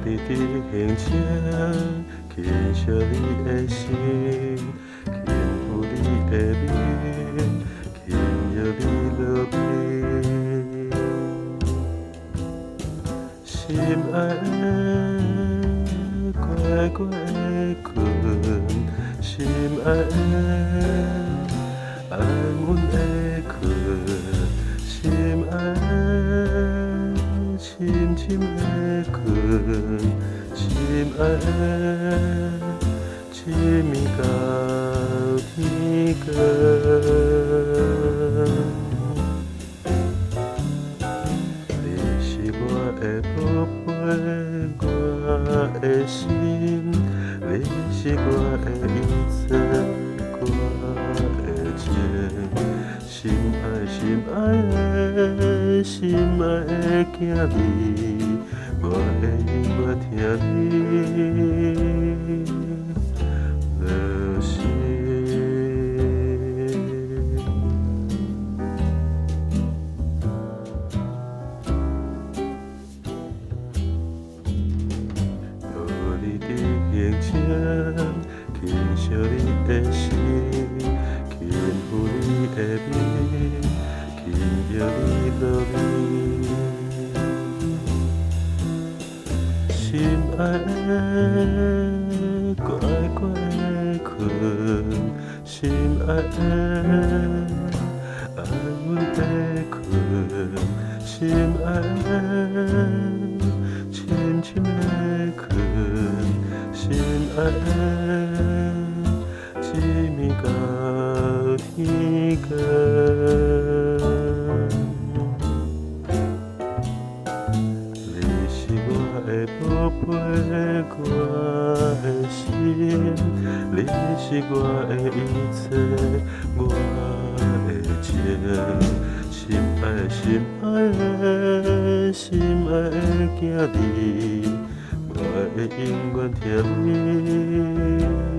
你的形象，轻惜你的心，轻抚你的面，轻摇你落眠。心爱的，乖乖的困，心爱的，安稳的困，心爱的，深深的困，心爱的，一暝到天光。你是我的宝贝，我的心，你是我的一切，我的情。心爱的，心爱的囝儿，我会永远听你落心。抱你的形象，轻惜你的心，轻抚你的面，轻摇你落眠。心爱的，乖乖的困，心爱的，安稳的困，心爱的，深深的困，心爱的，一暝到天光。你是我的宝贝，我的心，你是我的一切，我的情。心爱的，心爱的囝儿，我会永远听你。